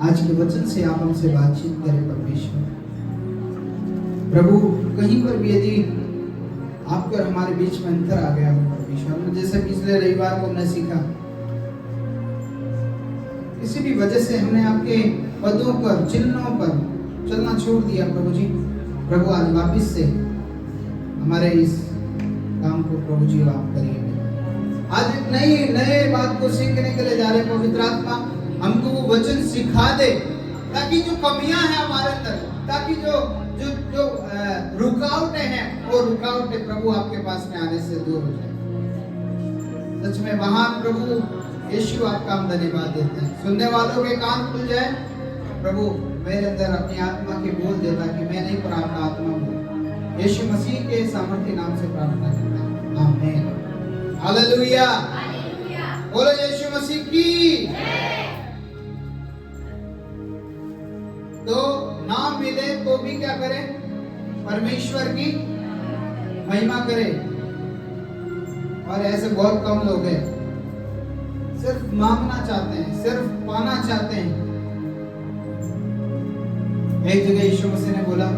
आज के वचन से आप हमसे बातचीत करें परमेश्वर। प्रभु, कहीं पर भी यदि आपके और हमारे बीच में अंतर आ गया हो परमेश्वर, जैसे पिछले रविवार को हमने सीखा, किसी भी वजह से हमने आपके पदों पर, चिन्हों पर चलना छोड़ दिया प्रभु जी, प्रभु आज वापिस से हमारे इस काम को प्रभु जी आप करिए। आज एक नए बात को सीखने के लिए जा रहे हैं। पवित्र आत्मा हमको वो वचन सिखा दे, ताकि जो कमियां हैं हमारे अंदर, ताकि जो जो जो रुकावटें हैं, वो रुकावटें प्रभु आपके पास में आने से दूर हो जाए। सच में महान प्रभु यीशु, आपका हम धन्यवाद देते हैं। सुनने वालों के कान खुल जाए प्रभु, मेरे अंदर अपनी आत्मा के बोल दे, ताकि मैं नहीं पर आपका आत्मा बोले। यीशु मसीह के सामर्थ्य नाम से प्रार्थना करता हूं, आमीन। हालेलुया, बोलो यीशु मसीह की। तो नाम मिले तो भी क्या करें? परमेश्वर की महिमा करें। और ऐसे बहुत कम लोग हैं, सिर्फ मांगना चाहते हैं, सिर्फ पाना चाहते हैं। एक जगह यीशु मसीह ने बोला,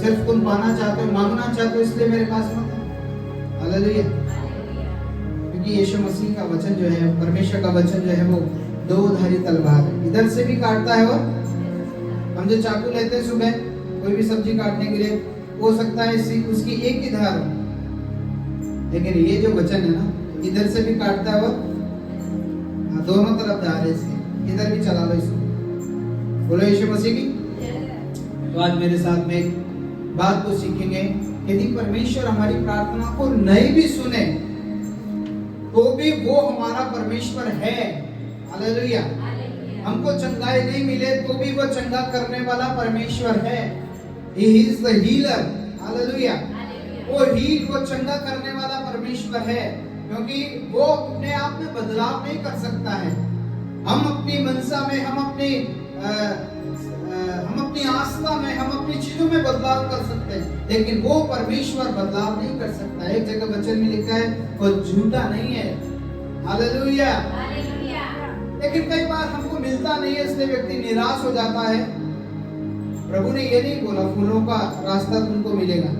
सिर्फ तुम पाना चाहते हो, मांगना चाहते हो, इसलिए मेरे पास मत आओ। हालेलुया। क्योंकि यीशु मसीह का वचन जो है, परमेश्वर का वचन जो है, वो दो धारी तलवार है, इधर से भी काटता है। और हम जो चाकू लेते हैं सुबह कोई भी सब्जी काटने के लिए, हो सकता है उसकी एक ही धार हो, लेकिन ये जो वचन है ना, इधर से भी काटता है और दोनों तरफ धार है इसके, इधर भी चला लो इसको। बोलो यीशु मसीह की। तो आज मेरे साथ में एक बात को सीखेंगे। यदि परमेश्वर हमारी प्रार्थना को नहीं भी सुने तो भी वो हमारा परमेश्वर है। हालेलुया। हमको चंगाई नहीं मिले तो भी वो चंगा करने वाला परमेश्वर है। He is the healer। Hallelujah. वो चंगा करने वाला परमेश्वर है, क्योंकि वो अपने आप में बदलाव नहीं कर सकता है। हम अपनी मनसा में, हम अपनी आस्था में, हम अपनी चीजों में बदलाव कर सकते हैं, लेकिन वो परमेश्वर बदलाव नहीं कर सकता। एक जगह वचन में लिखा है, वो झूठा नहीं है। हालेलुया। लेकिन कई बार हमको मिलता नहीं है, इसलिए व्यक्ति निराश हो जाता है। प्रभु ने ये नहीं बोला फूलों का रास्ता तुमको मिलेगा।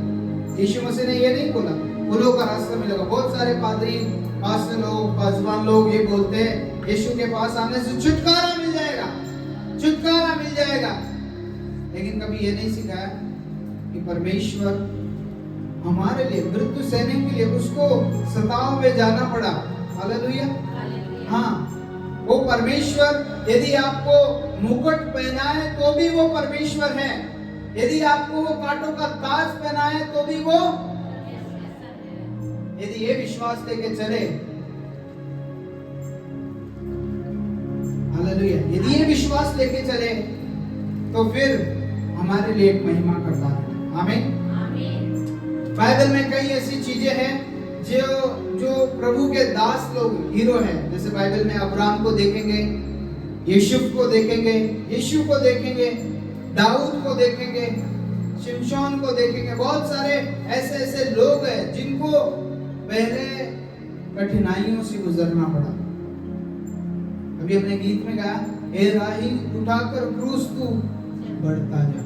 यीशु मसीह ने ये नहीं बोला फूलों का रास्ता मिलेगा। बहुत सारे पादरी, पास्टर लोग, बाजवान लोग ये बोलते हैं, यीशु के पास आने से छुटकारा मिल जाएगा, छुटकारा मिल जाएगा। लेकिन कभी ये नहीं सिखाया कि परमेश्वर हमारे लिए, मृत्यु सहने के लिए उसको सताव में जाना पड़ा। हालेलुया। हाँ, वो परमेश्वर यदि आपको मुकुट पहनाए तो भी वो परमेश्वर है। यदि आपको वो कांटों का ताज पहनाए तो भी वो, यदि ये विश्वास लेके चले, हालेलुया, यदि ये विश्वास लेके चले तो फिर हमारे लिए एक महिमा करता है। आमीन। बाइबल में कई ऐसी चीजें हैं जो प्रभु के दास लोग हीरो हैं। जैसे बाइबल में अब्राहम को देखेंगे, यूसुफ को देखेंगे, यीशु को देखेंगे, दाऊद को देखेंगे, शिमशोन को देखेंगे। बहुत सारे ऐसे लोग हैं जिनको पहले कठिनाइयों से गुजरना पड़ा। अभी हमने गीत में कहा, हे राही उठाकर क्रूस तू बढ़ता जा।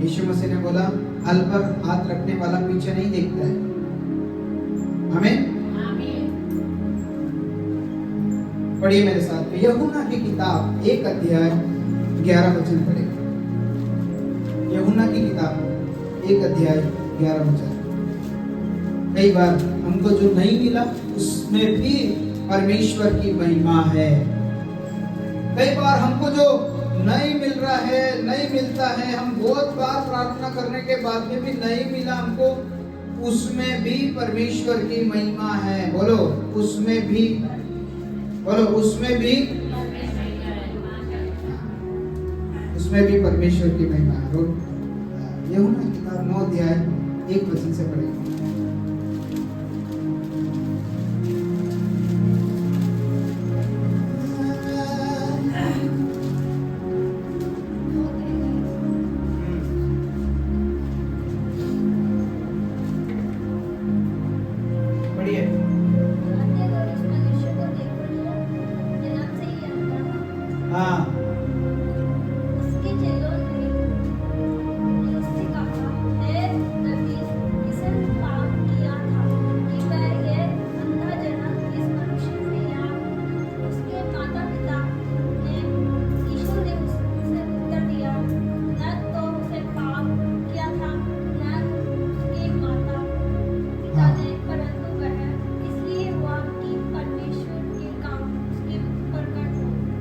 यीशु मसीह ने बोला, हल पर हाथ रखने वाला पीछे नहीं देखता है। आमीन। पढ़िए मेरे साथ में यूहन्ना की किताब 1 अध्याय 11 वचन पढ़े। यूहन्ना की किताब 1 अध्याय 11 वचन। कई बार हमको जो नहीं मिला उसमें भी परमेश्वर की महिमा है। कई बार हमको जो नहीं मिल रहा है, नहीं मिलता है, हम बहुत बार प्रार्थना करने के बाद में भी नहीं मिला हमको, उसमें भी परमेश्वर की महिमा है। बोलो उसमें भी, बोलो उसमें भी, उसमें भी परमेश्वर की महिमा है। यूहन्ना की किताब 9 अध्याय 1 वचन से पढ़ेंगे। हाँ उसके चेलों ने उससे कहा, हे रब्बी, किसने पाप किया था कि वह ये अंधा जन्म इस मनुष्य से या उसके माता पिता ने? यीशु ने उससे उत्तर दिया, न तो उसे पाप किया था न उसके माता पिता ने, परंतु वह इसलिए हुआ कि परमेश्वर के काम उसके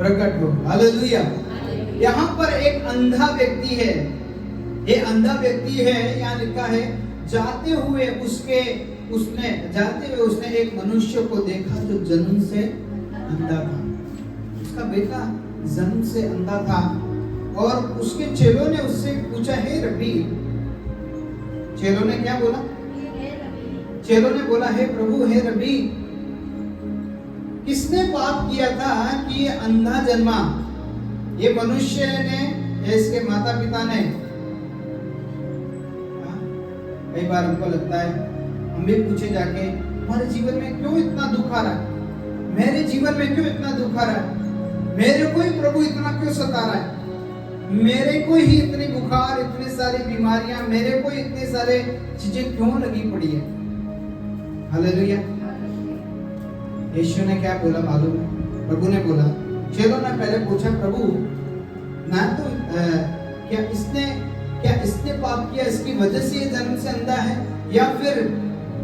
प्रकट हो। हालेलुया। यहाँ पर एक अंधा व्यक्ति है, ये अंधा व्यक्ति है, यहाँ लिखा है जाते हुए उसने एक मनुष्य को देखा जो जन्म से अंधा था। उसका बेटा जन्म से अंधा था और उसके चेलों ने उससे पूछा, हे रब्बी, चेलों ने क्या बोला? चेलों ने बोला, हे प्रभु, हे रब्बी, किसने पाप किया था कि ये अंधा जन्मा? ये मनुष्य ने या इसके माता पिता ने? कई बार हमको लगता है, हम भी पूछे जाके, हमारे जीवन में क्यों इतना दुख आ रहा है? मेरे जीवन में क्यों इतना दुख आ रहा है? मेरे को ही प्रभु इतना क्यों सता रहा है? मेरे को ही इतनी बुखार, इतनी सारी बीमारियां, मेरे को इतनी सारे चीजें क्यों लगी पड़ी है? हालेलुया। यीशु ने क्या बोला मालूम है? प्रभु ने बोला, चेलों ने पहले पूछा, प्रभु, ना तो क्या इसने पाप किया, इसकी वजह से ये जन्म से अंधा है, या फिर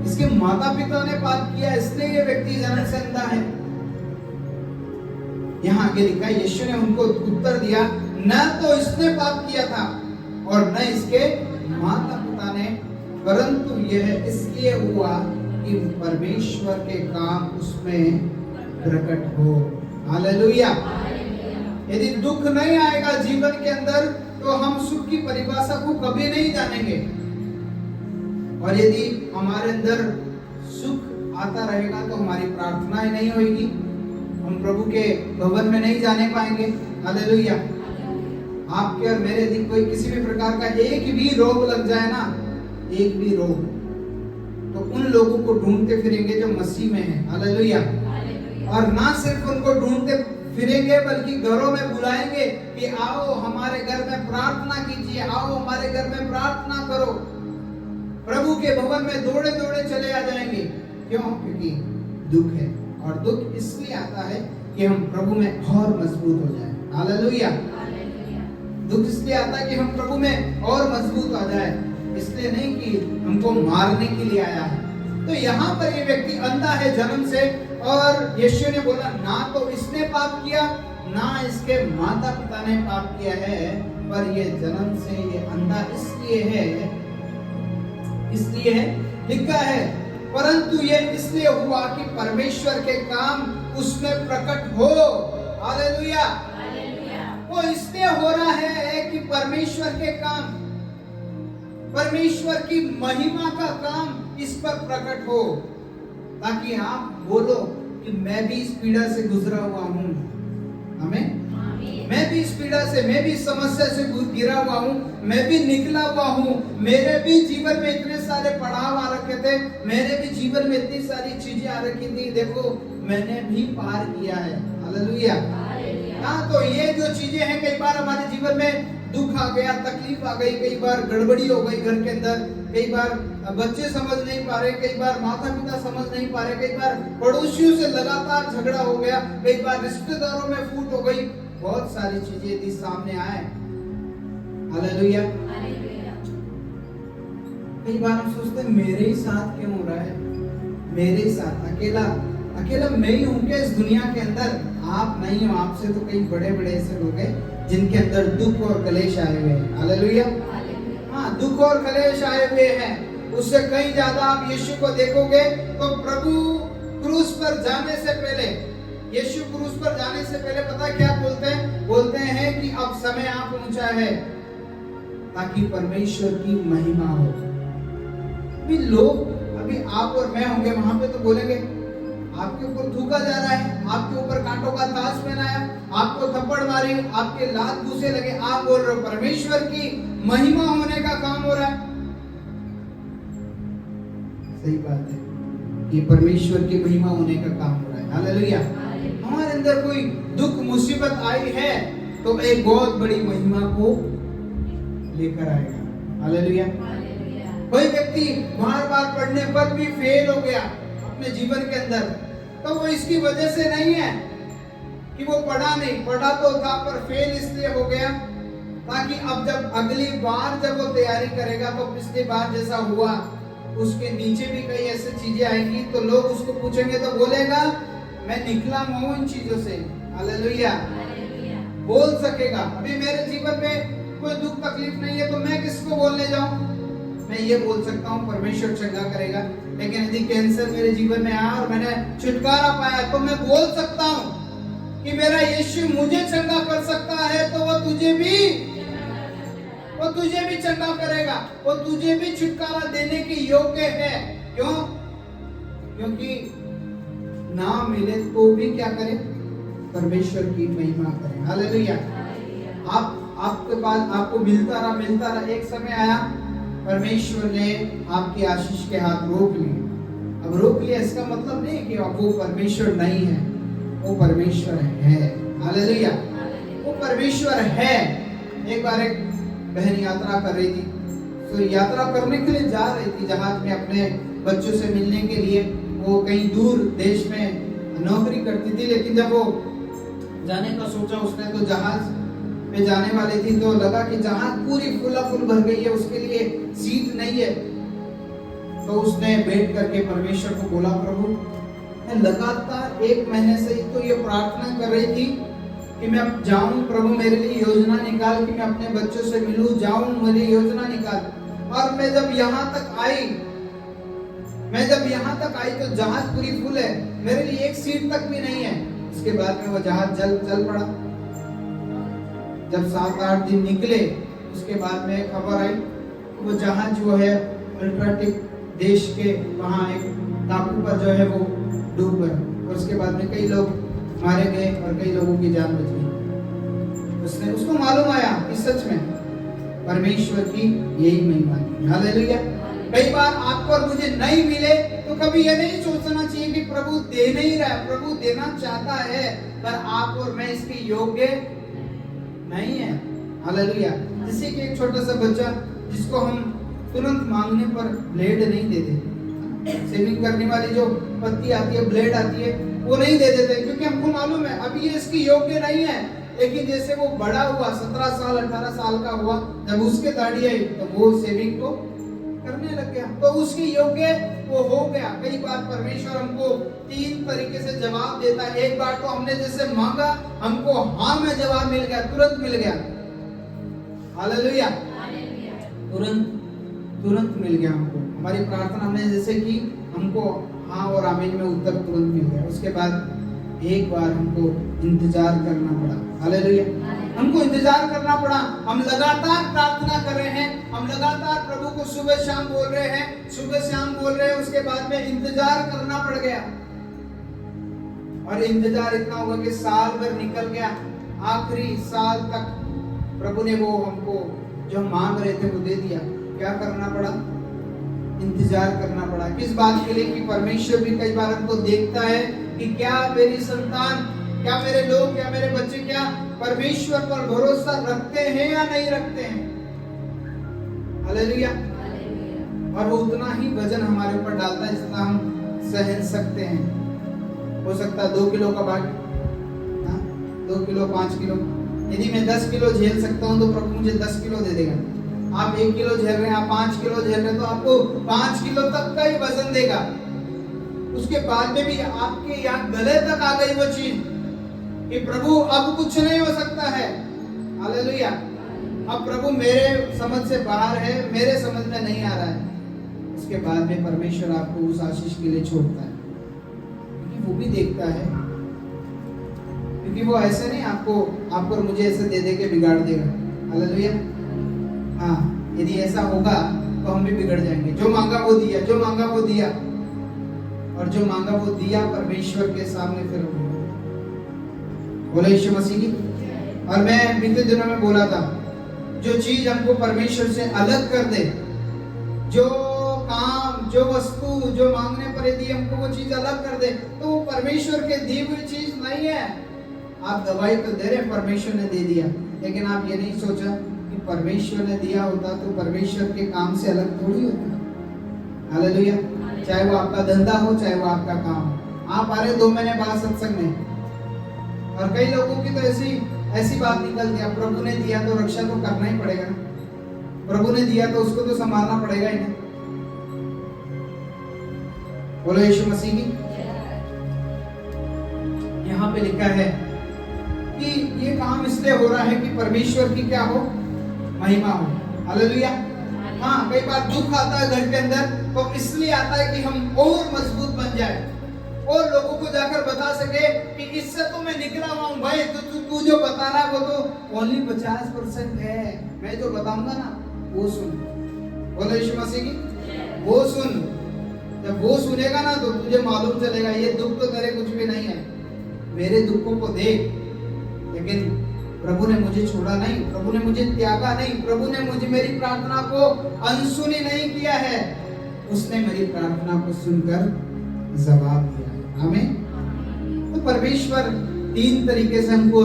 इसके माता पिता ने पाप किया इसलिए ये व्यक्ति जन्म से अंधा है? यहाँ आगे लिखा, यीशु ने उनको उत्तर दिया, न तो इसने पाप किया था और न इसके माता पिता ने, परंतु यह इसलिए हुआ कि परमेश्वर के काम उसमें प्रकट हो। हालेलुया। यदि दुख नहीं आएगा जीवन के अंदर तो हम सुख की परिभाषा को कभी नहीं जानेंगे, और यदि हमारे अंदर सुख आता रहेगा तो हमारी प्रार्थनाएं नहीं होगी, हम प्रभु के भवन में नहीं जाने पाएंगे। हालेलुया। आपके और मेरे यदि कोई किसी भी प्रकार का एक भी रोग लग जाए ना, एक भी रोग, तो उन लोगों को ढूंढते फिरेंगे जो मसीह में हैं। हालेलुया। और ना सिर्फ उनको ढूंढते फिरेंगे बल्कि घरों में बुलाएंगे कि आओ हमारे घर में प्रार्थना कीजिए, आओ हमारे घर में प्रार्थना करो। प्रभु के भवन में दौड़े दौड़े चले आ जाएंगे। क्यों? क्योंकि दुख है, और दुख इसलिए आता है कि हम प्रभु में और मजबूत हो जाए। हालेलुया। दुख इसलिए आता है कि हम प्रभु में और मजबूत आ जाए, इसलिए नहीं कि हमको मारने के लिए आया है। तो यहाँ पर ये व्यक्ति अंधा है जन्म से, और यीशु ने बोला, ना तो इसने पाप किया ना इसके माता पिता ने पाप किया है, पर ये जन्म से ये अंधा इसलिए है, लिखा है, परंतु ये इसलिए हुआ कि परमेश्वर के काम उसमें प्रकट हो। हालेलुया। वो इसलिए हो रहा है कि परमेश्वर के काम, परमेश्वर की महिमा का काम इस पर प्रकट हो, ताकि आप बोलो कि मैं भी इस पीड़ा से गुजरा हुआ हूँ। आमीन। मैं भी इस पीड़ा से, मैं भी समस्या से गिरा हुआ हूँ, मैं भी निकला हुआ हूँ। मेरे भी जीवन में इतने सारे पड़ाव आ रखे थे, मेरे भी जीवन में इतनी सारी चीजें आ रखी थी, देखो मैंने भी पार किया है। हालेलुया। हाँ, तो ये जो चीजें हैं, कई बार हमारे जीवन में दुख आ गया, तकलीफ आ गई, कई बार गड़बड़ी हो गई घर के अंदर, कई बार बच्चे समझ नहीं पा रहे, कई बार माता पिता समझ नहीं पा रहे, कई बार पड़ोसियों से लगातार झगड़ा हो गया, कई बार रिश्तेदारों में फूट हो गई, बहुत सारी चीजें यदि सामने आए। हालेलुया। कई बार हम सोचते हैं मेरे ही साथ क्यों हो रहा है, मेरे ही साथ, अकेला मैं ही हूँ क्या इस दुनिया के अंदर? आप नहीं हो, आपसे तो कई बड़े बड़े ऐसे लोग हैं जिनके अंदर दुख और कलेश आए हुए हैं। हालेलुया। हाँ, दुख और कलेश आए हुए हैं। उससे कहीं ज्यादा आप यीशु को देखोगे तो प्रभु क्रूस पर जाने से पहले, यीशु क्रूस पर जाने से पहले पता क्या बोलते हैं कि अब समय आ पहुंचा है ताकि परमेश्वर की महिमा हो। अभी आप और मैं होंगे वहां पे तो बोलेंगे आपके ऊपर थूका जा रहा है, आपके ऊपर कांटों का ताज पहनाया, आपको थप्पड़ मारी, आपके लात घूसे लगे, आप बोल रहे हो परमेश्वर की महिमा होने का काम हो रहा है। सही बात है, ये परमेश्वर की महिमा होने का काम हो रहा है। हालेलुया। हमारे अंदर कोई दुख मुसीबत आई है तो एक बहुत बड़ी महिमा को लेकर आएगा। हालेलुया। कोई व्यक्ति बार बार पढ़ने पर भी फेल हो गया अपने जीवन के अंदर, तो वो इसकी वजह से नहीं है कि वो पढ़ा तो था पर फेल इसलिए हो गया ताकि अब जब अगली बार जब वो तैयारी करेगा तो पिछली बार जैसा हुआ उसके नीचे भी कई ऐसी चीजें आएंगी, तो लोग उसको पूछेंगे तो बोलेगा मैं निकला हूं इन चीजों से। हालेलुया। बोल सकेगा। अभी मेरे जीवन में कोई दुख तकलीफ नहीं है तो मैं किसको बोलने जाऊं? मैं ये बोल सकता हूं परमेश्वर चंगा करेगा। लेकिन यदि कैंसर मेरे जीवन में आया और मैंने छुटकारा पाया तो मैं बोल सकता हूं कि मेरा यीशु मुझे चंगा कर सकता है, तो वो तुझे भी चंगा करेगा, वो तुझे भी छुटकारा देने के योग्य है। क्यों? क्योंकि ना मिले तो भी क्या करे? परमेश्वर की महिमा करें। हालेलुया। आपके पास आपको मिलता रहा, एक समय आया परमेश्वर ने आपकी आशीष के हाथ रोक लिए। अब रोक लिया इसका मतलब नहीं कि वो परमेश्वर नहीं है, वो परमेश्वर है। हालेलुया। वो परमेश्वर है। एक बार एक बहन यात्रा कर रही थी, तो यात्रा करने के लिए जा रही थी जहाज में अपने बच्चों से मिलने के लिए। वो कहीं दूर देश में नौकरी करती थी, लेकिन जब वो जाने का सोचा उसने तो जहाज पे जाने वाली थी तो लगा कि जहाज पूरी फुला फुल भर गई है, उसके लिए सीट नहीं है। तो उसने बैठ करके परमेश्वर को बोला, प्रभु मैं लगातार 1 महीने से ही तो ये प्रार्थना कर रही थी कि मैं अब जाऊं, प्रभु मेरे लिए योजना निकाल कि मैं अपने बच्चों से मिलूं, जाऊं, मेरी योजना निकाल। और मैं जब यहाँ तक आई तो जहाज पूरी फुल है, मेरे लिए एक सीट तक भी नहीं है। उसके बाद में वो जहाज चल पड़ा। जब 7-8 दिन निकले उसके बाद में खबर आई वो जहाज जो है अल्ट्राटिक देश के वहां एक टापू पर जो है वो डूब गया, और उसके बाद में कई लोग मारे गए और कई लोगों की जान बच गई। उसको मालूम आया कि सच में परमेश्वर की यही महिमा है। हालेलुया। कई बार आपको और मुझे नहीं मिले तो कभी ये नहीं सोचना चाहिए कि प्रभु दे नहीं रहा है। प्रभु देना चाहता है पर आप और मैं इसके योग्य नहीं है। हालेलुया। जैसे कि एक छोटा सा बच्चा जिसको हम तुरंत मांगने पर ब्लेड नहीं देते, सेविंग करने वाली जो पत्ती आती है, ब्लेड आती है, वो नहीं दे देते क्योंकि हमको मालूम है अभी ये इसकी योग्य नहीं है। लेकिन जैसे वो बड़ा हुआ, 17 साल 18 साल का हुआ, जब उसके दाढ़ी आई तो वो सेविंग को करने लग गया, तो उसकी योग्य वो हो गया। कई बार परमेश्वर हमको 3 तरीके से जवाब देता है। एक बार तो हमने जैसे मांगा हमको हाँ में जवाब मिल गया, तुरंत मिल गया। हालेलुया। तुरंत मिल गया हमको। हमारी प्रार्थना हमने जैसे की हमको हाँ और आमीन में उत्तर तुरंत मिल गया। उसके बाद एक बार हमको इंतजार करना पड़ा। हालेलुया। हमको इंतजार करना पड़ा। हम लगातार प्रार्थना कर रहे हैं, हम लगातार प्रभु को सुबह शाम बोल रहे हैं, उसके बाद में इंतजार करना पड़ गया। और इंतजार इतना हुआ कि साल भर निकल गया। आखिरी साल तक प्रभु ने वो हमको जो मांग रहे थे वो दे दिया। क्या करना पड़ा? इंतजार करना पड़ा। किस बात के लिए? कि परमेश्वर भी कई बार हमको देखता है कि क्या मेरी संतान, क्या मेरे लोग, क्या मेरे बच्चे क्या परमेश्वर पर भरोसा रखते हैं या नहीं रखते हैं। हालेलुया। और वो उतना ही वजन हमारे ऊपर डालता है जितना हम सहन सकते हैं। हो सकता है 2 किलो का भाग, 2 किलो 5 किलो। यदि मैं 10 किलो झेल सकता हूँ तो प्रभु मुझे 10 किलो दे देगा। आप 1 किलो झेल रहे हैं, आप 5 किलो झेल रहे हैं, तो आपको 5 किलो तक का ही वजन देगा। उसके बाद में भी आपके यहाँ गले तक आ गई वो चीज कि प्रभु अब कुछ नहीं हो सकता है। हालेलुया। अब प्रभु मेरे समझ से बाहर है, मेरे समझ में नहीं आ रहा है। उसके बाद में परमेश्वर आपको उस आशीष के लिए छोड़ता है क्योंकि वो भी देखता है, क्योंकि वो ऐसे नहीं आपको और मुझे ऐसे दे के बिगाड़ देगा। हालेलुया। हाँ, यदि ऐसा होगा तो हम भी बिगड़ जाएंगे। जो मांगा वो दिया, जो मांगा वो दिया, और जो मांगा वो दिया परमेश्वर के सामने फिर बोले यीशु मसीह की। और मैं बीते दिनों में बोला था जो चीज हमको परमेश्वर से अलग कर दे, जो काम, जो वस्तु, जो मांगने पर यदि हमको वो चीज अलग कर दे तो वो परमेश्वर के दी हुई चीज नहीं है। आप गवाही तो दे रहे परमेश्वर ने दे दिया, लेकिन आप ये नहीं सोचा कि परमेश्वर ने दिया होता तो परमेश्वर के काम से अलग थोड़ी होता। हालेलुया। चाहे वो आपका धंधा हो, चाहे वो आपका काम हो। आप आ रहे 2 महीने बाद सत्संग में, और कई लोगों की तो ऐसी बात निकलती है, प्रभु ने दिया तो रक्षा तो करना ही पड़ेगा ना, प्रभु ने दिया तो उसको तो संभालना पड़ेगा ही ना। बोलो यीशु मसीह की। यहाँ पे लिखा है कि ये काम इसलिए हो रहा है कि परमेश्वर की क्या हो, महिमा हो। हालेलुया। हाँ, कई बार दुख आता है घर के अंदर, तो इसलिए आता है कि हम और मजबूत बन जाए और लोगों को जाकर बता सके कि इससे तो मैं निकला हुआ हूं भाई, तो तू जो बता रहा है वो तो ओनली 50% है, मैं जो बताऊंगा ना वो सुन। बोलो यीशु मसीह की। वो सुन, जब वो सुनेगा ना तो तुझे मालूम चलेगा ये दुख तो तेरे कुछ भी नहीं है, मेरे दुखों को देख। लेकिन प्रभु ने मुझे छोड़ा नहीं, प्रभु ने मुझे त्यागा नहीं, प्रभु ने मुझे मेरी प्रार्थना को अनसुनी नहीं किया है, उसने मेरी प्रार्थना को सुनकर जवाब दिया। आमीन। तो परमेश्वर 3 तरीके से हमको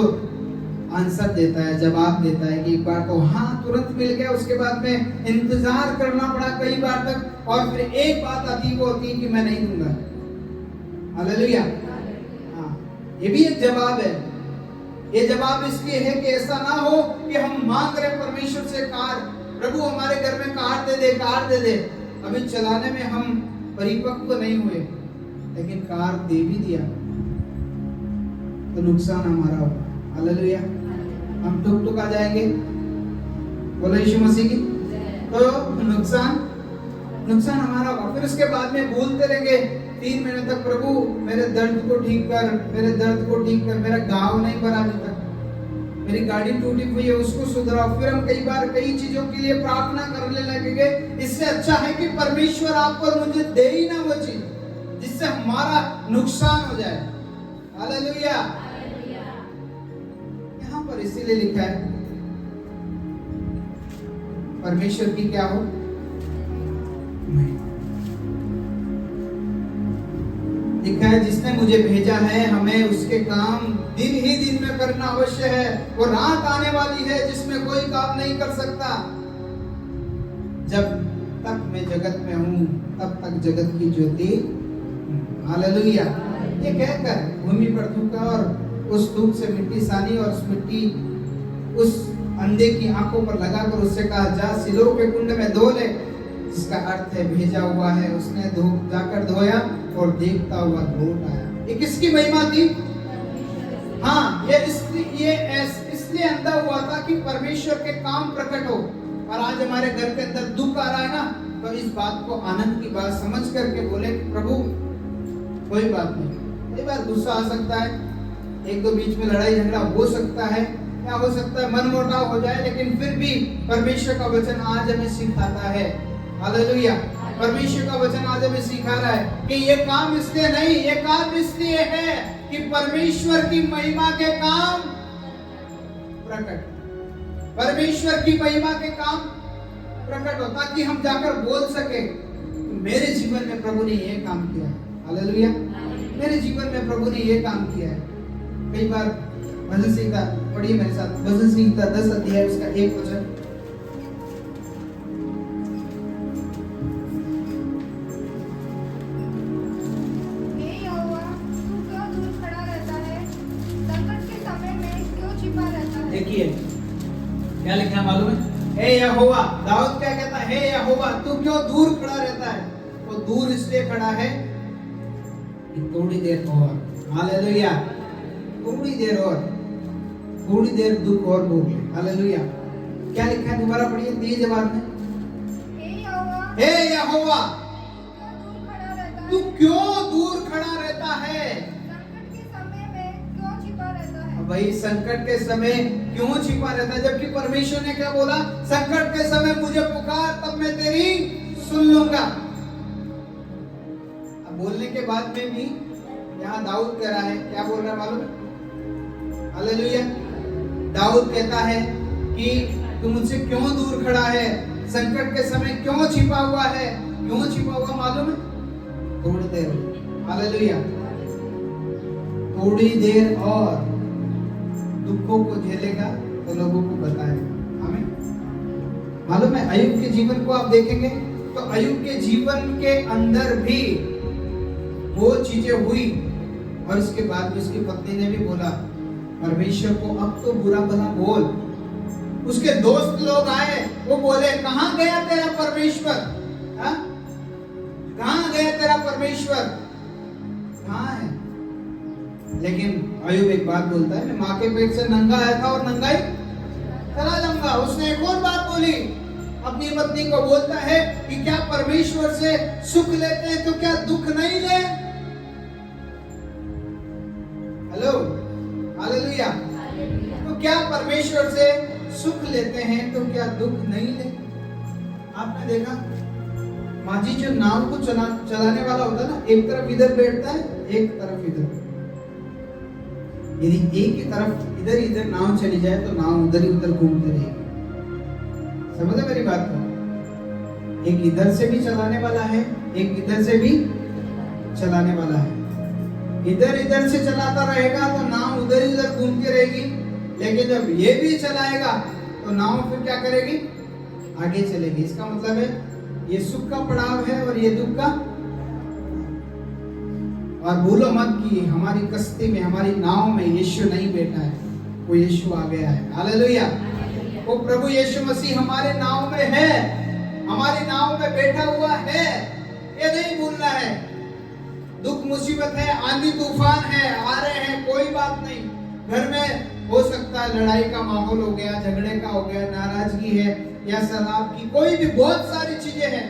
आंसर देता है, जवाब देता है। कि एक बार तो हाँ तुरंत मिल गया, उसके बाद में इंतजार करना पड़ा कई बार तक, और फिर एक बात आती वो होती है कि मैं नहीं दूंगा। हालेलुया। हाँ, ये भी एक जवाब है। ये जवाब इसलिए है कि ऐसा ना हो कि हम मांग रहे परमेश्वर से कार, प्रभु हमारे घर में कार दे दे, कार दे दे, अभी चलाने में हम परिपक्व नहीं हुए, लेकिन कार दे भी दिया तो नुकसान हमारा होगा। हालेलुया। हम टुक आ जाएंगे। बोलो यीशु मसीह की। तो नुकसान हमारा होगा। फिर उसके बाद में बोलते रहेंगे 3 महीने तक, प्रभु मेरे दर्द को ठीक कर, मेरे दर्द को ठीक कर, मेरा घाव नहीं भरा अभी तक, मेरी गाड़ी टूटी हुई है उसको सुधराओ। फिर हम कई बार कई चीजों के लिए प्रार्थना करने लगेंगे। इससे अच्छा है कि परमेश्वर आपको और मुझे दे ही ना वो चीज जिससे हमारा नुकसान हो जाए। हालेलुया। यहाँ पर इसीलिए लिखा है परमेश्वर की क्या हो, लिखा है जिसने मुझे भेजा है हमें उसके काम दिन ही दिन में करना अवश्य है। वो रात आने वाली है जिसमें कोई काम नहीं कर सकता। जब तक मैं जगत में हूँ तब तक जगत की ज्योति। हालेलुया। ये कहकर भूमि पर थूका और उस धूप से मिट्टी सानी और उस मिट्टी उस अंधे की आंखों पर लगाकर उससे कहा जा सिलो के कुंड में धो ले, जिसका अर्थ है भेजा हुआ है। उसने जाकर धोया और देखता हुआ लौट आया। ये किसकी महिमा थी? हाँ, ये इसलिए अंधा हुआ था कि परमेश्वर के काम प्रकट हो। और आज हमारे घर के अंदर दुख आ रहा है ना, तो इस बात को आनंद की बात समझ करके बोले कि प्रभु कोई बात नहीं। कई बार गुस्सा आ सकता है, 1-2 बीच में लड़ाई झगड़ा हो सकता है, क्या हो सकता है मनमुटाव हो जाए, लेकिन फिर भी परमेश्वर का वचन आज हमें सिखाता है। हालेलुया। परमेश्वर का वचन आज हमें सिखा रहा है कि ये काम इसलिए नहीं, ये काम इसलिए है कि परमेश्वर की महिमा के काम प्रकट, परमेश्वर की महिमा के काम प्रकट हो, ताकि हम जाकर बोल सके मेरे जीवन में प्रभु ने ये काम किया है। हालेलुया। मेरे जीवन में प्रभु ने ये काम किया है। कई बार भजन संहिता पढ़िए मेरे साथ, भजन संहिता 10 अध्याय उसका 1 वचन। देखिए क्या लिखा है मालूम है? हे यहोवा, दाऊद क्या कहता है? हे यहोवा तू क्यों दूर खड़ा रहता है? तो दूर इसलिए खड़ा है कि थोड़ी देर और, हालेलुया, थोड़ी देर दुख और भोग ले। हालेलुया। क्या लिखा है दोबारा पढ़िए तेज आवाज में। हे यहोवा तू क्यों दूर खड़ा रहता है? भाई संकट के समय क्यों छिपा रहता है? जबकि परमेश्वर ने क्या बोला? संकट के समय मुझे पुकार तब मैं तेरी सुन लूंगा। अब बोलने के बाद में भी यहाँ दाऊद कह रहा है, क्या बोल रहा है मालूम है? हालेलुया। दाऊद कहता है कि तू मुझसे क्यों दूर खड़ा है, संकट के समय क्यों छिपा हुआ है? क्यों छिपा हुआ मालूम है? थोड़ी देर, हालेलुया, थोड़ी देर और दुखों को झेलेगा तो लोगों को बताएगा। आमीन। मालूम है अय्यूब के जीवन को आप देखेंगे तो अय्यूब के जीवन के अंदर भी वो चीजें हुई और इसके बाद भी उसकी पत्नी ने भी बोला परमेश्वर को अब तो बुरा भला बोल। उसके दोस्त लोग आए, वो बोले कहां गया तेरा परमेश्वर? हाँ? कहां गया तेरा परमेश्वर? कहां है? लेकिन अय्यूब एक बात बोलता है, मैं माँ के पेट से नंगा आया था और नंगा ही चला जाऊंगा। उसने एक और बात बोली, अपनी पत्नी को बोलता है कि क्या परमेश्वर से सुख लेते हैं तो क्या दुख नहीं ले? Hello, hallelujah. तो क्या परमेश्वर से सुख लेते हैं तो क्या दुख नहीं ले? आपने देखा माझी जो नाव को चलाने वाला होता है ना, एक तरफ इधर बैठता है, एक तरफ इधर। यदि एक ही तरफ इधर इधर नाव चली जाए तो नाव उधर ही उधर घूमती रहेगी। समझे मेरी बात को? एक इधर से भी चलाने वाला है, एक इधर से भी चलाने वाला है। इधर इधर से चलाता रहेगा तो नाव उधर ही उधर घूमती रहेगी, लेकिन जब ये भी चलाएगा तो नाव फिर क्या करेगी? आगे चलेगी। इसका मतलब है ये सुख का पड़ाव है और ये दुख का। और भूलो मत कि हमारी कश्ती में, हमारी नाव में यीशु नहीं बैठा है, वो यीशु आ गया है। हालेलुया। वो प्रभु यीशु मसीह हमारे नाव में है, हमारी नाव में बैठा हुआ है, ये नहीं भूलना है। दुख मुसीबत है, आंधी तूफान है, आ रहे हैं, कोई बात नहीं। घर में हो सकता है लड़ाई का माहौल हो गया, झगड़े का हो गया, नाराजगी है या शराब की, कोई भी बहुत सारी चीजें हैं,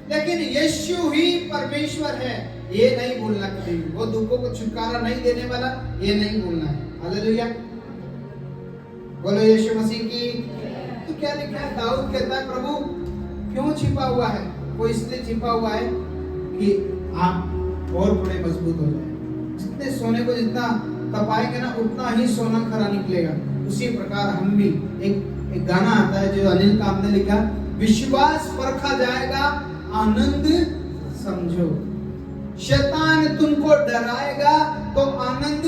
लेकिन यीशु ही परमेश्वर है, ये नहीं भूलना कभी। वो दुखों को छुटकारा नहीं देने वाला, ये नहीं भूलना है। हालेलुया, बोलो यीशु मसीह की। तो क्या लिखा है? दाऊद कहता है प्रभु क्यों छिपा हुआ है? वो इसलिए छिपा हुआ है कि आप और बड़े मजबूत हो जाए। जितने सोने को जितना तपाएंगे ना, उतना ही सोना खरा निकलेगा। उसी प्रकार हम भी, एक गाना आता है जो अनिल काम ने लिखा, विश्वास परखा जाएगा आनंद समझो। शैतान तुमको डराएगा तो आनंद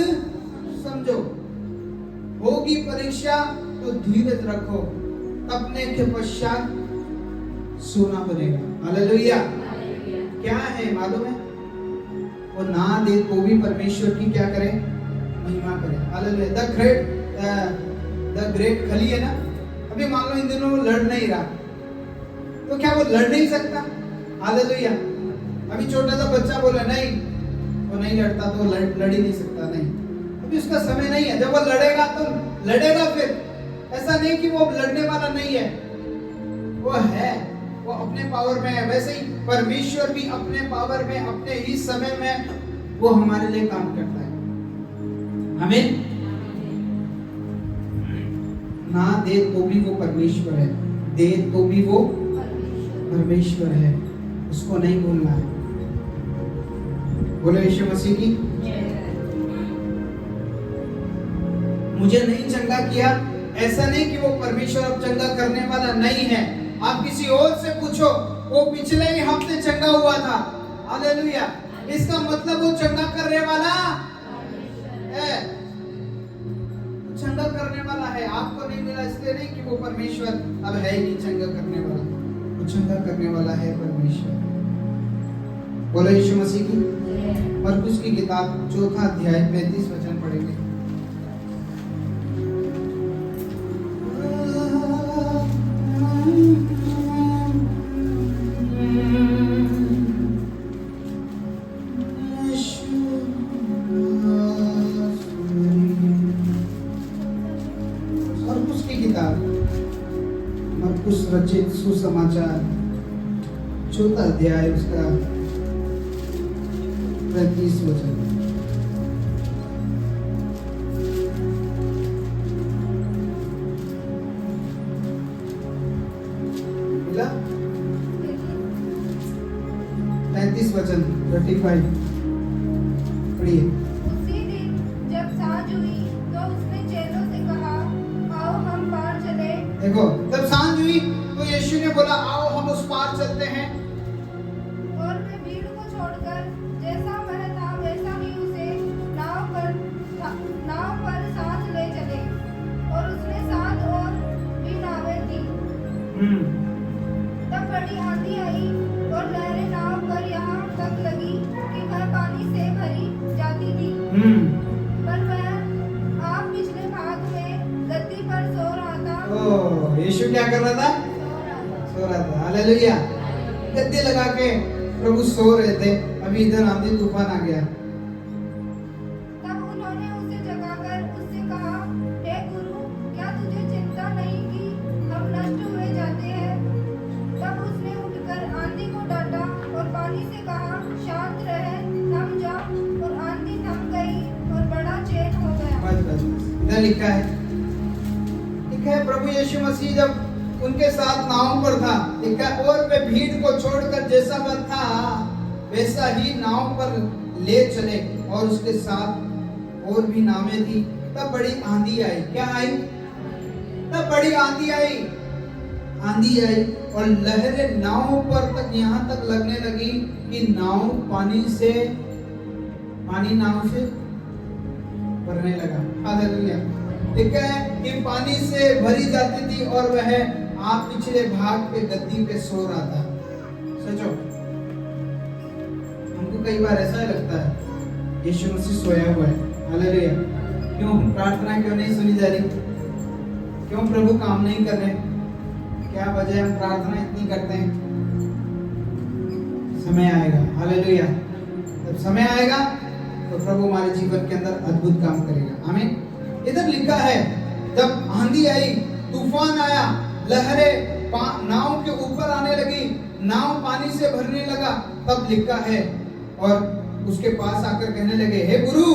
समझो। होगी परीक्षा तो धीरज रखो, तपने के पश्चात सोना बनेगा। हालेलुया। क्या है मालूम है? वो ना दे तो भी परमेश्वर की क्या करे? महिमा करे। हालेलुया। द ग्रेट खली है ना, अभी मान लो इन दिनों वो लड़ नहीं रहा, तो क्या वो लड़ नहीं सकता? हालेलुया। अभी छोटा सा बच्चा बोला नहीं, वो नहीं लड़ता तो लड़ ही नहीं सकता। नहीं, अभी उसका समय नहीं है। जब वो लड़ेगा तो लड़ेगा। फिर ऐसा नहीं कि वो लड़ने वाला नहीं है, वो है, वो अपने पावर में है। वैसे ही परमेश्वर भी अपने पावर में, अपने ही समय में वो हमारे लिए काम करता है। आमीन। ना दे तो भी वो परमेश्वर है, दे तो भी वो परमेश्वर है, उसको नहीं भूलना है। बोलो यीशु मसीह की। मुझे नहीं चंगा किया, ऐसा नहीं कि वो परमेश्वर अब चंगा करने वाला नहीं है। आप किसी और से पूछो, वो पिछले ही हफ्ते चंगा हुआ था। हालेलुया। इसका मतलब वो चंगा करने वाला है, चंगा करने वाला है। आपको नहीं मिला इसलिए नहीं कि वो परमेश्वर अब है ही नहीं चंगा करने वाला, वो चंगा करने वाला है परमेश्वर। बोलो यीशु मसीह की। मरकुस की किताब 4 अध्याय 35 वचन पढ़ेंगे। मरकुस रचित सुसमाचार 4 अध्याय उसका 35 वचन। मिला? 35 वचन 35 पढ़िए। उसी दिन जब सांझ हुई तो उसने चेलों से कहा, आओ हम पार चले। देखो, जब सांझ हुई तो यीशु ने बोला आओ हम उस पार चलते हैं। तब बड़ी आंधी आई और लहरें नाव पर यहाँ तक लगी कि वह पानी से भरी जाती थी। पर वह आप पिछले भाग में गद्दी पर सो रहा था। ओ यीशु क्या कर रहा था? सो रहा था। हालेलुया। गद्दी लगा के प्रभु सो रहे थे। अभी इधर आंधी तूफान आ गया। तब उन्होंने उसे जगाकर उससे कहा, हे गुरु, क्या तुझे चिंता नहीं कि हम नष्ट हुए जाते हैं? तब उसने उठकर आंधी को डांटा और पानी से कहा, शांत रहे, थम जा। और आंधी थम गई और बड़ा चैन हो गया। बस इधर लिखा है प्रभु यीशु मसीह जब उनके साथ नाव पर था, लिखा है, और वे भीड़ को छोड़कर जैसा वह था वैसा ही नाव पर ले चले और उसके साथ और भी नावें थी। तब बड़ी आंधी आई। क्या आई? तब बड़ी आंधी आई। आंधी आई और लहरें नाव पर तक यहाँ तक लगने लगी कि पानी नाव से भरने लगा। हालेलुया। लिखा है कि पानी से भरी जाती थी और वह आप पिछले भाग पे गद्दी पे सो रहा था। सोचो, हमको कई बार ऐसा लगता है यीशु मसीह सोया हुआ है। हालेलुया। क्यों प्रार्थना क्यों नहीं सुनी जा रही? क्यों प्रभु काम नहीं कर रहे? क्या वजह हम प्रार्थना इतनी करते हैं? समय आएगा। हालेलुया। जब समय आएगा तो प्रभु हमारे जीवन के अंदर अद्भुत काम करेगा। आमीन। इधर लिखा है जब आंधी आई, तूफान आया, लहरें नाव के ऊपर आने लगी, नाव पानी से भरने लगा, तब लिखा है और उसके पास आकर कहने लगे, हे गुरु,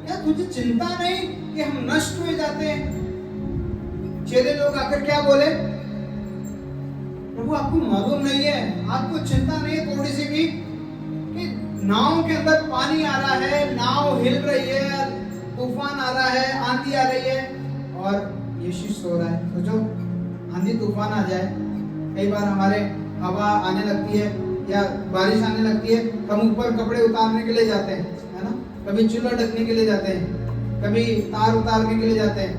क्या तुझे चिंता नहीं कि हम नष्ट हुए जाते हैं? चेले लोग आकर क्या बोले? प्रभु आपको मालूम नहीं है, आपको चिंता नहीं है थोड़ी सी भी कि नाव के अंदर पानी आ रहा है, नाव हिल रही है, तूफान आ रहा है, आंधी आ रही है और यीशु सो रहा है। सोचो, आंधी तूफान आ जाए, कई बार हमारे हवा आने लगती है या बारिश आने लगती है, हम ऊपर कपड़े उतारने के लिए जाते हैं, है ना? कभी चूल्हा ढकने के लिए जाते हैं, कभी तार उतारने के लिए जाते हैं,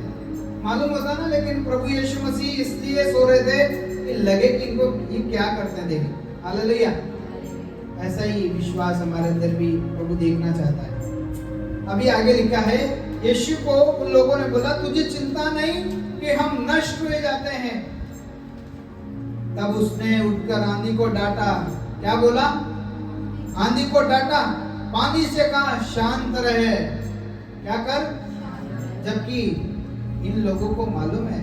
मालूम होता ना। लेकिन प्रभु यीशु मसीह इसलिए सो रहे थे कि लगे कि इनको ये क्या करते हैं, देखें। हालेलुया। ऐसा ही विश्वास हमारे अंदर भी प्रभु देखना चाहता है। अभी आगे लिखा है, यीशु को उन लोगों ने बोला, तुझे चिंता नहीं कि हम नष्ट हुए जाते हैं। तब उसने उठकर आंधी को डांटा। क्या बोला? आंधी को डांटा, पानी से कहा, शांत रहे। क्या कर? जबकि इन लोगों को मालूम है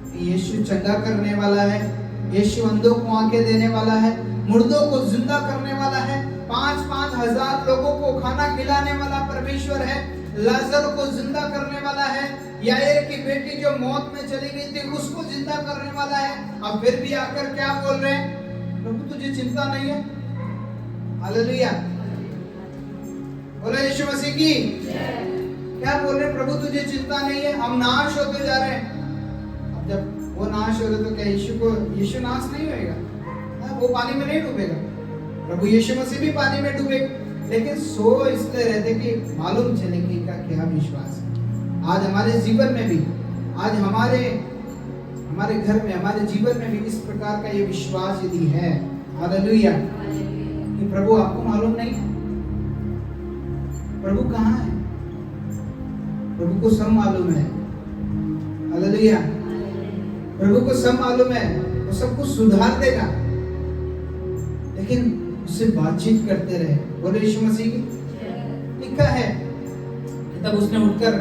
कि यीशु चंगा करने वाला है, यीशु अंधों को आंखें देने वाला है, मुर्दों को जिंदा करने वाला है, 5,000 लोगों को खाना खिलाने वाला परमेश्वर है, लाजर को जिंदा करने वाला है, याईर की बेटी जो मौत में चली गई थी उसको जिंदा करने वाला है। अब फिर भी आकर क्या बोल रहे हैं? प्रभु तुझे चिंता नहीं है। हालेलुया। बोले यीशु मसीह की। क्या बोल रहे हैं? प्रभु तुझे चिंता नहीं है, हम नाश होते जा रहे हैं। अब जब वो नाश हो रहे तो क्या यीशु नाश नहीं होएगा? वो पानी में नहीं डूबेगा। प्रभु यीशु मसीह भी पानी में डूबे, लेकिन सो इसलिए रहते कि मालूम चले कि इनका क्या विश्वास है। आज हमारे जीवन में भी, आज हमारे घर में, हमारे जीवन में भी इस प्रकार का ये विश्वास यदि है, हालेलुया, कि प्रभु आपको मालूम नहीं है, प्रभु कहाँ है? प्रभु को सब मालूम है। हालेलुया। प्रभु को सब मालूम है, वो सब कुछ सुधार देगा, लेकिन उससे बातचीत करते रहे। बोले यीशु मसीह की। लिखा है तब उसने उठकर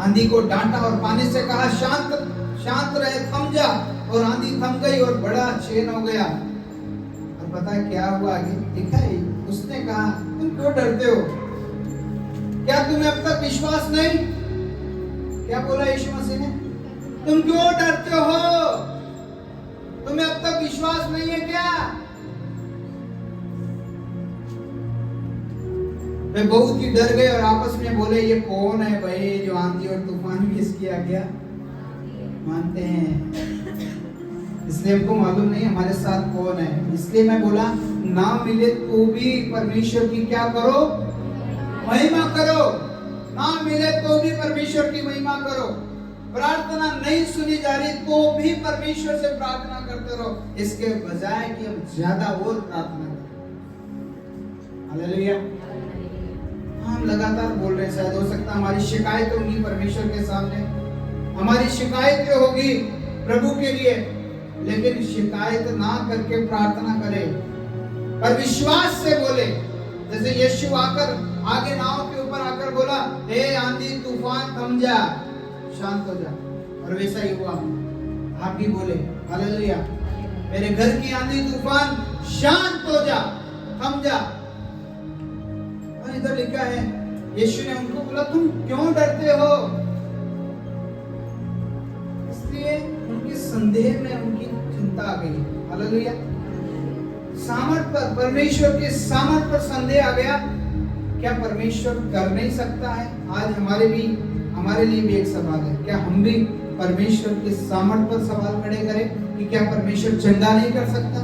आंधी को डांटा और पानी से कहा, शांत रहे, थम जा। और आंधी थम गई और बड़ा चैन हो गया। और पता है क्या हुआ आगे? लिखा है उसने कहा, तुम क्यों डरते हो? क्या तुम्हें अब तक विश्वास नहीं? क्या बोला यीशु मसीह ने? तुम क्यों डरते हो? तुम्हें अब तक विश्वास नहीं है क्या? वे बहुत ही डर गए और आपस में बोले, ये कौन है भाई जो आंधी और तूफान भी इसकी आज्ञा मानते हैं? इसलिए हमको मालूम नहीं हमारे साथ कौन है। इसलिए मैं बोला, ना मिले तो भी परमेश्वर की क्या करो? महिमा करो। ना मिले तो भी परमेश्वर की महिमा करो। प्रार्थना नहीं सुनी जा रही तो भी परमेश्वर से प्रार्थना करते रहो, इसके बजाय कि हम ज्यादा और प्रार्थना करें। हालेलुया। हम लगातार बोल रहे हैं, शायद हो सकता है हमारी शिकायत होगी परमेश्वर के सामने, हमारी शिकायत होगी प्रभु के लिए, लेकिन शिकायत ना करके प्रार्थना करें, पर विश्वास से बोले। जैसे यीशु आकर आगे नाव के ऊपर आकर बोला, हे आंधी तूफान थम जा, शांत हो जा, और वैसा ही हुआ। आप भी बोले हालेलुया, मेरे घर की आंधी तूफान शांत हो जा, थम जा। और इधर लिखा है, यीशु ने उनको बोला, तुम क्यों डरते हो? इसलिए उनके संदेह में उनकी चिंता आ गई। हालेलुया। सामर्थ पर, परमेश्वर के सामर्थ पर संदेह आ गया। क्या परमेश्वर कर नहीं सकता है? आज हमारे लिए भी एक सवाल है, क्या हम भी परमेश्वर के सामर्थ पर सवाल खड़े करें कि क्या परमेश्वर चंगा नहीं कर सकता?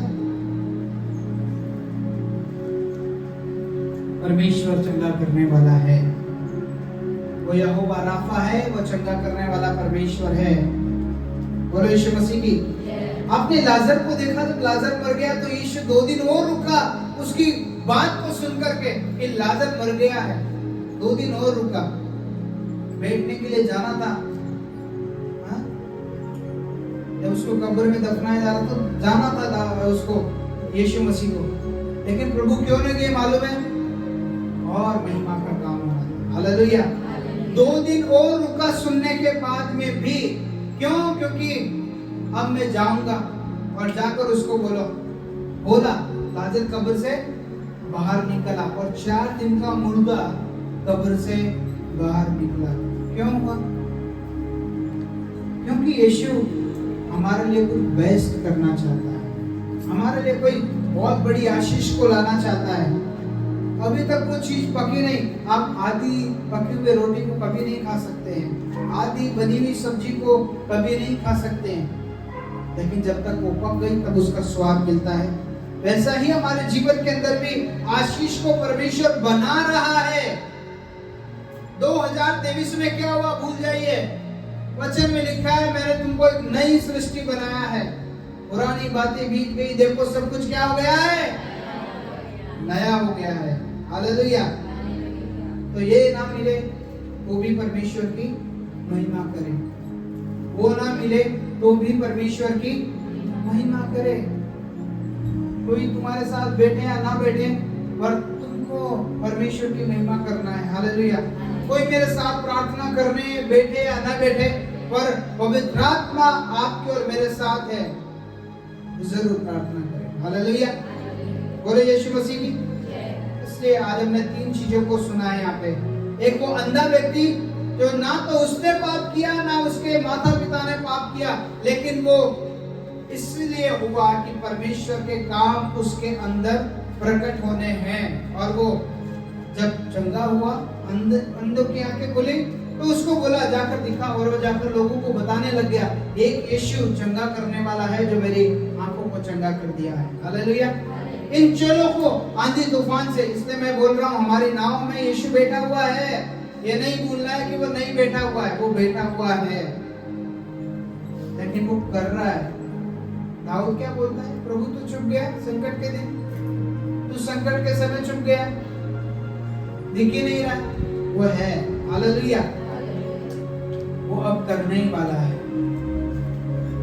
परमेश्वर चंगा करने वाला है, वो यहोवा राफा है, वो चंगा करने वाला परमेश्वर है। बोलो यीशु मसीह की। आपने लाजर को देखा, जब लाजर मर गया तो यीशु 2 दिन और रुका उसकी बात को सुनकर के कि लाजर मर गया है। 2 दिन और रुका, बैठने के लिए जाना था। जब उसको कब्र में दफनाया जा रहा तो जाना था उसको, यीशु मसीह को, लेकिन प्रभु क्यों नहीं गए मालूम है? और महिमा का काम होना था। हालेलुया। 2 दिन और रुका सुनने के बाद में भी, क्यों? क्योंकि अब मैं जाऊंगा, और जाकर उसको बोला लाजर कब्र से बाहर निकला, और 4 दिन का मुर्दा कब्र से बाहर निकला। क्यों हुआ? क्योंकि यीशु हमारे लिए कुछ बेस्ट करना चाहता है, हमारे लिए कोई बहुत बड़ी आशीष को लाना चाहता है। अभी तक वो चीज पकी नहीं। आप आधी पकी हुई रोटी को कभी नहीं खा सकते हैं, आधी बनी हुई सब्जी को कभी नहीं खा सकते हैं, लेकिन जब तक वो पक गई तब उसका स्वाद मिलता है। वैसा ही हमारे जीवन के अंदर भी आशीष को परमेश्वर बना रहा है। 2023 में क्या हुआ भूल जाइए, वचन में लिखा है, मैंने तुमको एक नई सृष्टि बनाया है, पुरानी बातें बीत गई, देखो सब कुछ क्या हो गया है, नया हो गया है। हालेलुया। तो ये ना मिले वो भी परमेश्वर की महिमा करे, वो ना मिले तो भी परमेश्वर की महिमा करे। कोई तुम्हारे साथ बैठे या ना बैठे, पर तुमको परमेश्वर की महिमा करना है। हालेलुया। कोई मेरे साथ प्रार्थना करने बैठे या ना बैठे, पर पवित्र आत्मा आपके और मेरे साथ है, जरूर प्रार्थना करें। हालेलुया। बोले यीशु मसीह की। इसलिए आज हमने 3 चीजों को सुना है यहाँ पे। एक वो अंधा व्यक्ति जो ना तो उसने पाप किया ना उसके माता पिता ने पाप किया, लेकिन वो इसलिए हुआ कि परमेश्वर के काम उसके अंदर प्रकट होने हैं। और वो जब चंगा हुआ, अंधों की आंखें खुली, तो उसको बोला जाकर दिखा, और वो जाकर लोगों को बताने लग गया, एक यीशु चंगा करने वाला है जो मेरी आंखों को चंगा कर दिया है। हालेलुया। इन चलों को आंधी तूफान से, इसलिए मैं बोल रहा हूँ हमारी नाव में यीशु बैठा हुआ है। ये नहीं भूलना है कि वो नहीं बैठा हुआ है, वो बैठा हुआ है, लेकिन वो कर रहा है। दाऊद क्या बोलता है, प्रभु तू चुप गया संकट के दिन, तू संकट के समय चुप गया, दिख ही नहीं रहा, वो है। हालेलुया। वो अब करने ही वाला है।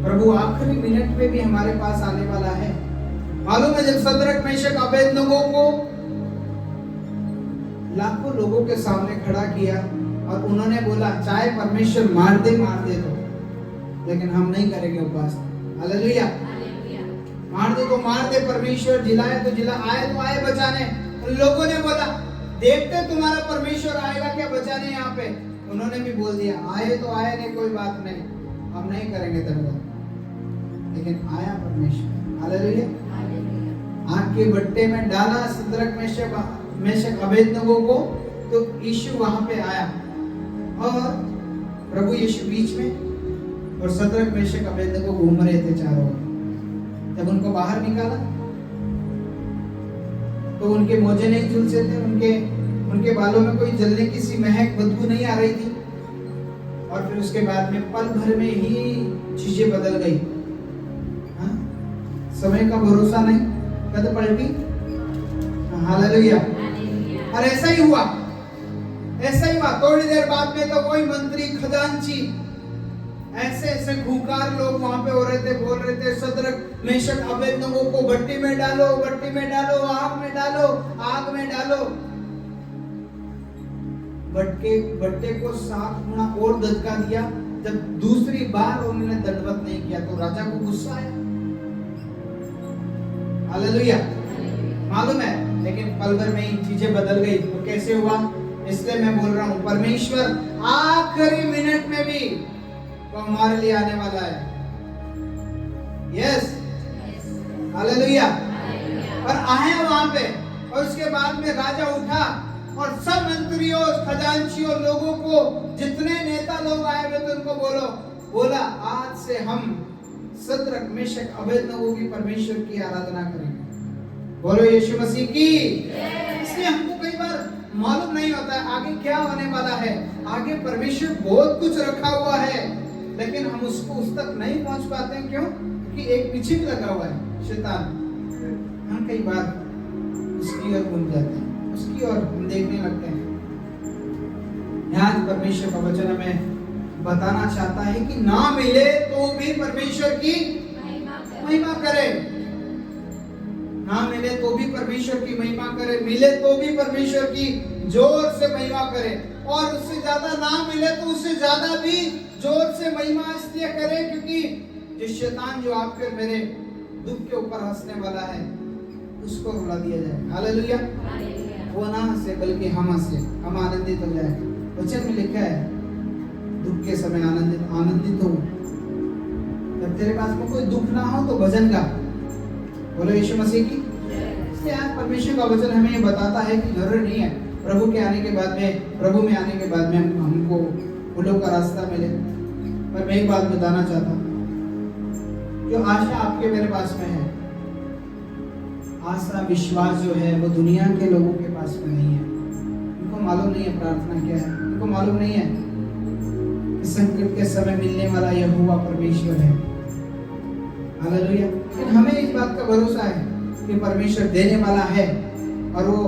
प्रभु आखिरी मिनट में भी हमारे पास आने वाला है। मालूम है, जब सदरक मेशक अबेदनगो को लाखों लोगों के सामने खड़ा किया और उन्होंने बोला चाहे परमेश्वर मार दे तो, लेकिन हम नहीं करेंगे उपवास। हालेलुया। मार दे तो मार दे, परमेश्वर जिलाए तो जिला, आए तो आए बचाने। उन लोगों ने बोला देखते तुम्हारा परमेश्वर आएगा क्या बचाने यहाँ पे। उन्होंने भी बोल दिया आए तो आए, नहीं कोई बात नहीं, हम नहीं करेंगे धन्यवाद, लेकिन आया परमेश्वर। हालेलुया। आग के भट्टे में डाला सदरक मेशक अबेदनगो को, तो यीशु वहां पे आया और प्रभु यीशु बीच में, और सदरक मेशक अबेदनगो घूम रहे थे चारों ओर। जब उनको बाहर निकाला तो उनके मोजे नहीं झुलसे थे, उनके बालों में कोई जलने की सी महक बदबू नहीं आ रही थी। और फिर उसके बाद में पल भर में ही चीजें बदल गई। हाँ? समय का भरोसा नहीं, कद पलटी। हालेलुया। और ऐसा ही हुआ, ऐसा ही हुआ। थोड़ी देर बाद में तो कोई मंत्री, खजांची, ऐसे ऐसे खूंखार लोग वहां पे हो रहे थे, बोल रहे थे सदरक मेशक अबेदनगो को भट्टी में डालो, भट्टी में डालो, आग में डालो, आग में डालो। भट्टे को 7 गुना और धक्का दिया। जब दूसरी बार उन्होंने दंडवत नहीं किया तो राजा को गुस्सा आया। हालेलुया। मालूम है, लेकिन पल भर में ही चीजें बदल गई। तो कैसे हुआ? इसलिए मैं बोल रहा हूं, परमेश्वर आखिरी मिनट में भी वो हमारे लिए आने वाला है। Yes, hallelujah. और आए वहां पे, और उसके बाद में राजा उठा और सब मंत्रियों, खजांचियों, लोगों को, जितने नेता लोग आए हुए थे उनको बोला आज से हम सदरक मेशक अबेदनगो की परमेश्वर की आराधना करेंगे। बोलो यीशु मसीह की। इसलिए हमको कई बार मालूम नहीं होता है आगे क्या होने वाला है। आगे परमेश्वर बहुत कुछ रखा हुआ है, लेकिन हम उसको उस तक नहीं पहुंच पाते हैं। क्यों? क्योंकि एक पीछे भी लगा हुआ है शैतान। हम कई बार उसकी ओर घूम जाते हैं, उसकी ओर हम देखने लगते हैं। यहाँ परमेश्वर का वचन हमें बताना चाहता है कि ना मिले तो भी परमेश्वर की महिमा करे। ना मिले तो भी परमेश्वर की महिमा करे, मिले तो भी परमेश्वर की जोर से महिमा करे, और उससे ज्यादा ना मिले तो उससे ज्यादा भी जोर से महिमा इसलिए करे क्योंकि जो शैतान जो आपके मेरे दुख के ऊपर हंसने वाला है उसको रुला दिया जाए। हालेलुया। वो ना हंसे बल्कि हम हंसे, हम आनंदित हो जाए। वचन में लिखा है दुख के समय आनंदित हो। जब तेरे पास में कोई दुख ना हो तो भजन गा। बोलो यीशु मसीह की। इसलिए आज परमेश्वर का वचन हमें ये बताता है कि जरूरी नहीं है प्रभु के आने के बाद में, प्रभु में आने के बाद में हमको फूलों का रास्ता मिले। पर मैं एक बात बताना चाहता हूँ, जो आशा आपके मेरे पास में है, आशा विश्वास जो है वो दुनिया के लोगों के पास में नहीं है। उनको मालूम नहीं है प्रार्थना क्या है, उनको मालूम नहीं है कि संकट के समय मिलने वाला यहोवा परमेश्वर है। हालेलुया। लेकिन हमें इस बात का भरोसा है कि परमेश्वर देने वाला है, और वो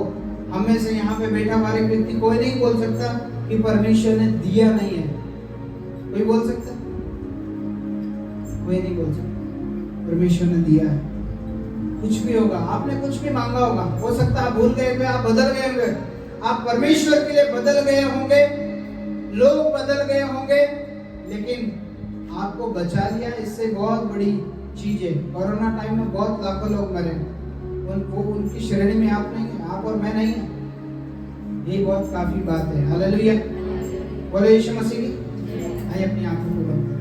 हमें से यहाँ पे बैठा हमारे व्यक्ति कोई नहीं बोल सकता कि परमेश्वर ने दिया नहीं है। कोई बोल सकता? कोई नहीं बोल सकता। परमेश्वर ने दिया है। कुछ भी होगा, आपने कुछ भी मांगा होगा, हो सकता है आप भूल गए होंगे, आप बदल गए होंगे, आप परमेश्वर के लिए बदल गए होंगे, लोग बदल गए होंगे, लेकिन आपको बचा लिया। इससे बहुत बड़ी चीज है। कोरोना टाइम में बहुत लाखों लोग मरे, उनकी श्रेणी में आप नहीं है, आप और मैं नहीं है। ये बहुत काफी बात है। हालेलुया। बोलो यीशु मसीह की। आइए अपनी आंखों को बंद करें।